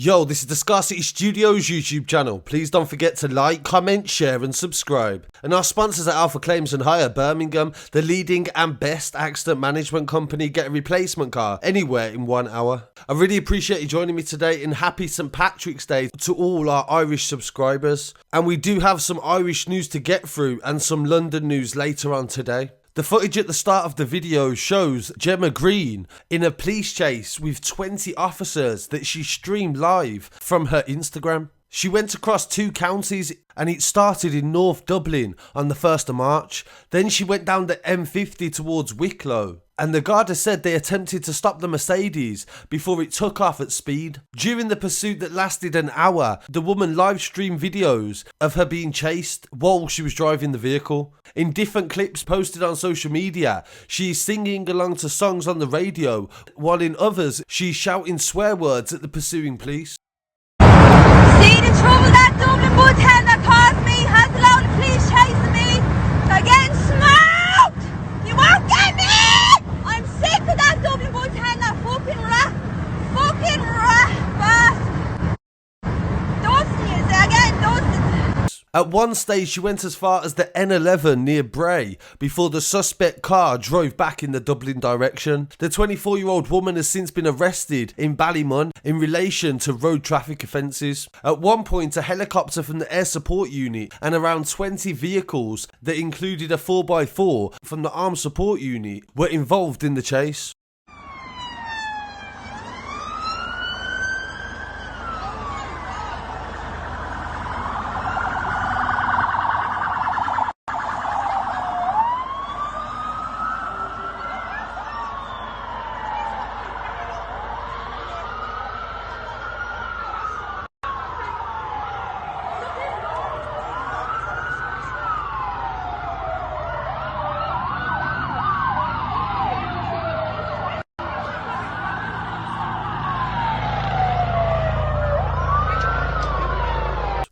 Yo, this is the Scarcity Studios YouTube channel. Please don't forget to like, comment, share and subscribe. And our sponsors at Alpha Claims and Hire Birmingham, the leading and best accident management company. Get a replacement car anywhere in 1 hour. I really appreciate you joining me today, and happy St. Patrick's Day to all our Irish subscribers. And we do have some Irish news to get through and some London news later on today. The footage at the start of the video shows Gemma Greene in a police chase with 20 officers that she streamed live from her Instagram. She went across 2 counties and it started in North Dublin on the 1st of March. Then she went down the M50 towards Wicklow. And the Garda said they attempted to stop the Mercedes before it took off at speed. During the pursuit that lasted an hour, the woman live streamed videos of her being chased while she was driving the vehicle. In different clips posted on social media, she is singing along to songs on the radio, while in others, she's shouting swear words at the pursuing police. See the trouble that Dublin Wood had that caused me? Has a load of police chasing me? They're getting smoked! You won't get me! I'm sick of that Dublin Wood hand, that fucking rat bastard. Dusty is there again, dusty. At one stage, she went as far as the N11 near Bray before the suspect car drove back in the Dublin direction. The 24-year-old woman has since been arrested in Ballymun in relation to road traffic offences. At one point, a helicopter from the air support unit and around 20 vehicles that included a 4x4 from the armed support unit were involved in the chase.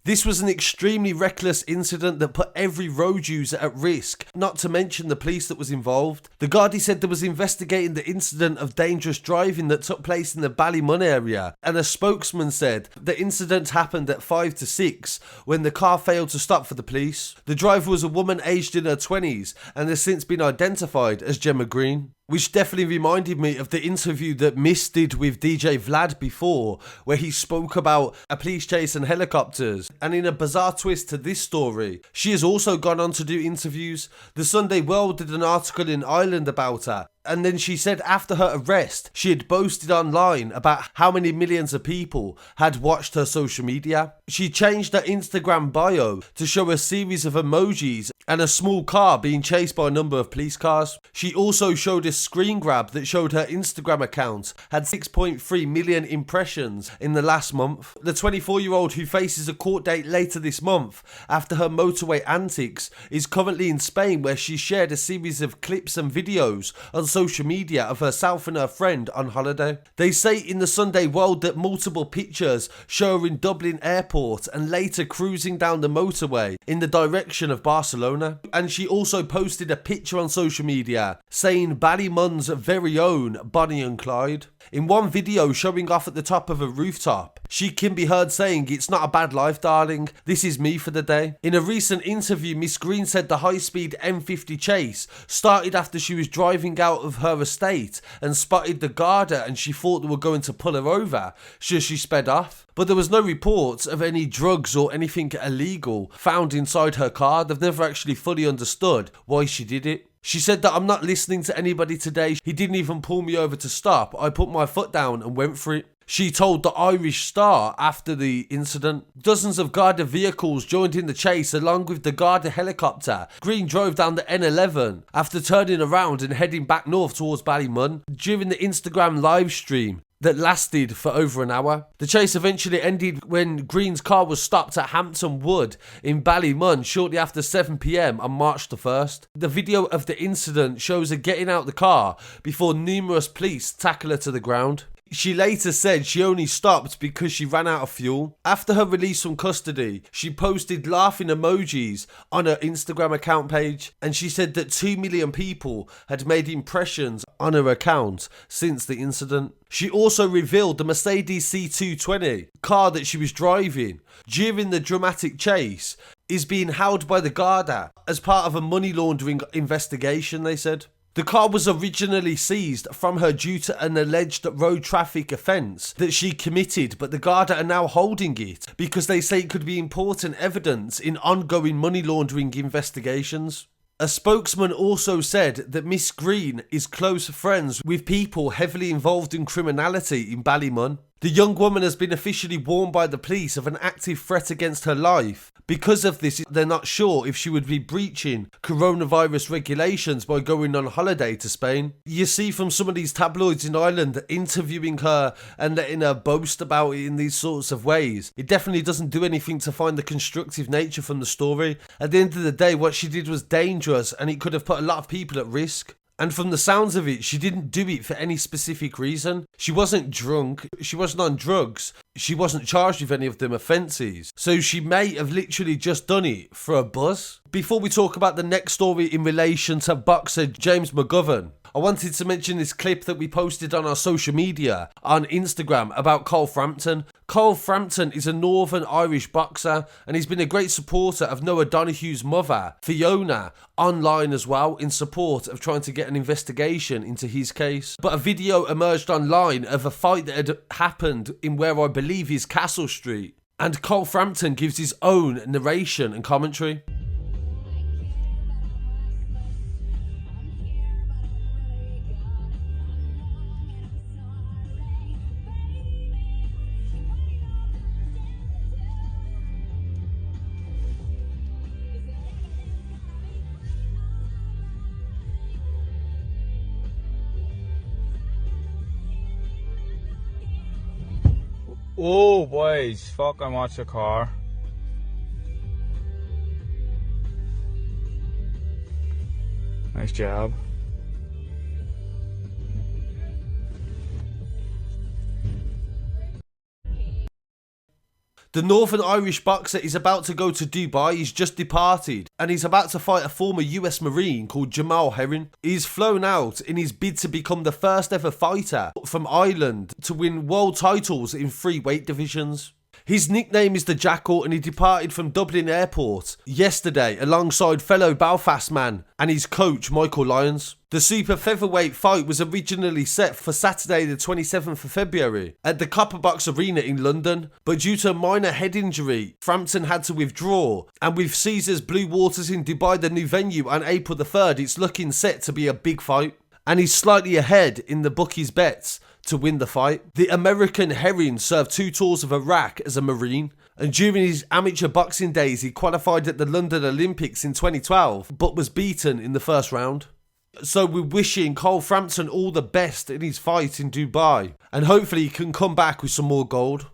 This was an extremely reckless incident that put every road user at risk, not to mention the police that was involved. The Garda said they was investigating the incident of dangerous driving that took place in the Ballymun area, and a spokesman said the incident happened at 5 to 6 when the car failed to stop for the police. The driver was a woman aged in her 20s and has since been identified as Gemma Greene. Which definitely reminded me of the interview that Miss did with DJ Vlad before, where he spoke about a police chase and helicopters. And in a bizarre twist to this story, she has also gone on to do interviews. The Sunday World did an article in Ireland about her. And then she said after her arrest, she had boasted online about how many millions of people had watched her social media. She changed her Instagram bio to show a series of emojis and a small car being chased by a number of police cars. She also showed a screen grab that showed her Instagram account had 6.3 million impressions in the last month. The 24-year-old, who faces a court date later this month after her motorway antics, is currently in Spain, where she shared a series of clips and videos on social media of herself and her friend on holiday. They say in the Sunday World that multiple pictures show her in Dublin airport and later cruising down the motorway in the direction of Barcelona. And she also posted a picture on social media saying Ballymun's very own Bonnie and Clyde. In one video showing off at the top of a rooftop, she can be heard saying, "It's not a bad life, darling. This is me for the day." In a recent interview, Miss Greene said the high-speed M50 chase started after she was driving out of her estate and spotted the Garda, and she thought they were going to pull her over, so she sped off. But there was no reports of any drugs or anything illegal found inside her car. They've never actually fully understood why she did it. She said that, "I'm not listening to anybody today. He didn't even pull me over to stop. I put my foot down and went for it." She told the Irish Star after the incident. Dozens of Garda vehicles joined in the chase along with the Garda helicopter. Greene drove down the N11 after turning around and heading back north towards Ballymun during the Instagram live stream that lasted for over an hour. The chase eventually ended when Greene's car was stopped at Hampton Wood in Ballymun shortly after 7 PM on March the 1st. The video of the incident shows her getting out the car before numerous police tackle her to the ground. She later said she only stopped because she ran out of fuel. After her release from custody, she posted laughing emojis on her Instagram account page, and she said that 2 million people had made impressions on her account since the incident. She also revealed the Mercedes C220 car that she was driving during the dramatic chase is being held by the Garda as part of a money laundering investigation, they said. The car was originally seized from her due to an alleged road traffic offence that she committed, but the Garda are now holding it because they say it could be important evidence in ongoing money laundering investigations. A spokesman also said that Miss Greene is close friends with people heavily involved in criminality in Ballymun. The young woman has been officially warned by the police of an active threat against her life. Because of this, they're not sure if she would be breaching coronavirus regulations by going on holiday to Spain. You see from some of these tabloids in Ireland interviewing her and letting her boast about it in these sorts of ways. It definitely doesn't do anything to find the constructive nature from the story. At the end of the day, what she did was dangerous and it could have put a lot of people at risk. And from the sounds of it, she didn't do it for any specific reason. She wasn't drunk, she wasn't on drugs, she wasn't charged with any of them offences. So she may have literally just done it for a buzz. Before we talk about the next story in relation to boxer James McGovern, I wanted to mention this clip that we posted on our social media on Instagram about Cole Frampton. Cole Frampton is a Northern Irish boxer and he's been a great supporter of Noah Donohue's mother, Fiona, online as well in support of trying to get an investigation into his case. But a video emerged online of a fight that had happened in where I believe is Castle Street, and Cole Frampton gives his own narration and commentary. Oh boys, fucking watch the car. Nice job. The Northern Irish boxer is about to go to Dubai. He's just departed and he's about to fight a former US Marine called Gemma Greene. He's flown out in his bid to become the first ever fighter from Ireland to win world titles in 3 weight divisions. His nickname is the Jackal and he departed from Dublin Airport yesterday alongside fellow Belfast man and his coach Michael Lyons. The super featherweight fight was originally set for Saturday the 27th of February at the Copperbox Arena in London, but due to a minor head injury, Frampton had to withdraw, and with Caesars Blue Waters in Dubai, the new venue, on April the 3rd, it's looking set to be a big fight, and he's slightly ahead in the bookies' bets to win the fight. The American Herring served 2 tours of Iraq as a Marine, and during his amateur boxing days he qualified at the London Olympics in 2012 but was beaten in the first round. So we're wishing Cole Frampton all the best in his fight in Dubai, and hopefully he can come back with some more gold.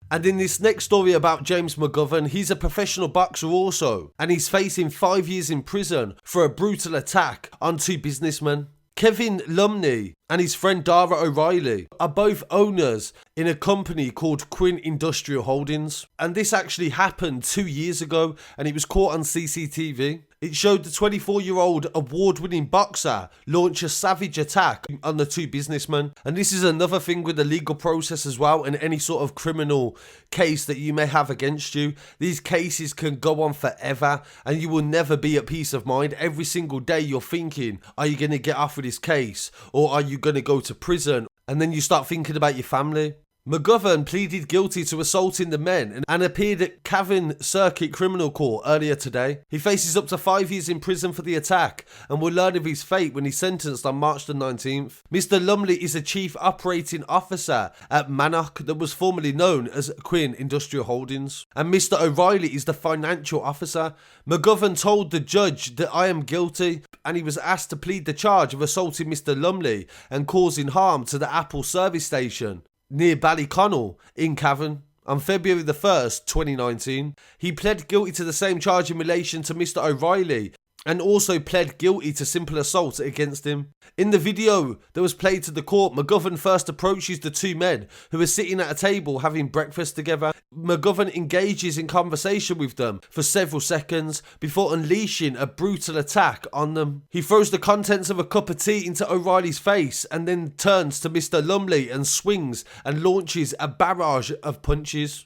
And in this next story about James McGovern, he's a professional boxer also, and he's facing 5 years in prison for a brutal attack on 2 businessmen. Kevin Lumley and his friend Dara O'Reilly are both owners in a company called Quinn Industrial Holdings. And this actually happened 2 years ago and it was caught on CCTV. It showed the 24-year-old award-winning boxer launch a savage attack on the 2 businessmen. And this is another thing with the legal process as well, and any sort of criminal case that you may have against you. These cases can go on forever and you will never be at peace of mind. Every single day you're thinking, are you going to get off with this case? Or are you going to go to prison? And then you start thinking about your family. McGovern pleaded guilty to assaulting the men and appeared at Cavan Circuit Criminal Court earlier today. He faces up to 5 years in prison for the attack and will learn of his fate when he's sentenced on March the 19th. Mr. Lumley is a chief operating officer at Manock that was formerly known as Quinn Industrial Holdings. And Mr. O'Reilly is the financial officer. McGovern told the judge that I am guilty, and he was asked to plead the charge of assaulting Mr. Lumley and causing harm to the Apple service station near Ballymun in Cavan on February the 1st, 2019. He pled guilty to the same charge in relation to Mr. O'Reilly and also pled guilty to simple assault against him. In the video that was played to the court, McGovern first approaches the two men who are sitting at a table having breakfast together. McGovern engages in conversation with them for several seconds before unleashing a brutal attack on them. He throws the contents of a cup of tea into O'Reilly's face and then turns to Mr. Lumley and swings and launches a barrage of punches.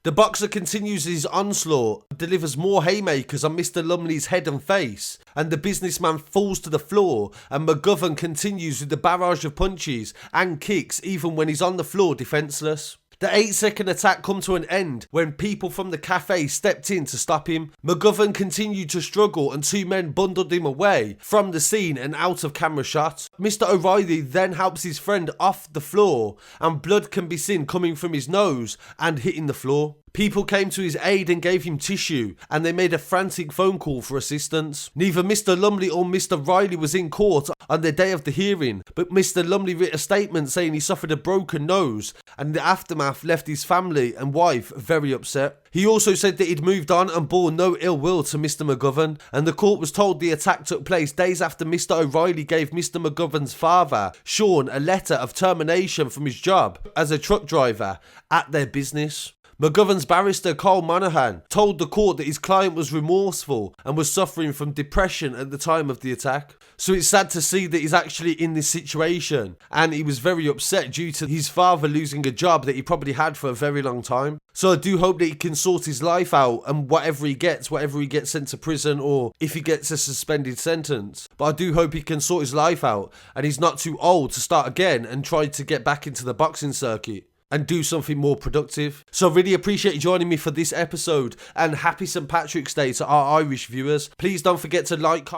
The boxer continues his onslaught, delivers more haymakers on Mr. Lumley's head and face, and the businessman falls to the floor, and McGovern continues with the barrage of punches and kicks even when he's on the floor defenceless. The 8-second attack come to an end when people from the cafe stepped in to stop him. McGovern continued to struggle and two men bundled him away from the scene and out of camera shot. Mr. O'Reilly then helps his friend off the floor and blood can be seen coming from his nose and hitting the floor. People came to his aid and gave him tissue, and they made a frantic phone call for assistance. Neither Mr. Lumley or Mr. Riley was in court on the day of the hearing, but Mr. Lumley wrote a statement saying he suffered a broken nose, and the aftermath left his family and wife very upset. He also said that he'd moved on and bore no ill will to Mr. McGovern, and the court was told the attack took place days after Mr. O'Reilly gave Mr. McGovern's father, Sean, a letter of termination from his job as a truck driver at their business. McGovern's barrister, Carl Monaghan, told the court that his client was remorseful and was suffering from depression at the time of the attack. So it's sad to see that he's actually in this situation, and he was very upset due to his father losing a job that he probably had for a very long time. So I do hope that he can sort his life out, and whatever he gets sent to prison, or if he gets a suspended sentence. But I do hope he can sort his life out and he's not too old to start again and try to get back into the boxing circuit and do something more productive. So I really appreciate you joining me for this episode, and happy St. Patrick's Day to our Irish viewers. Please don't forget to like, comment,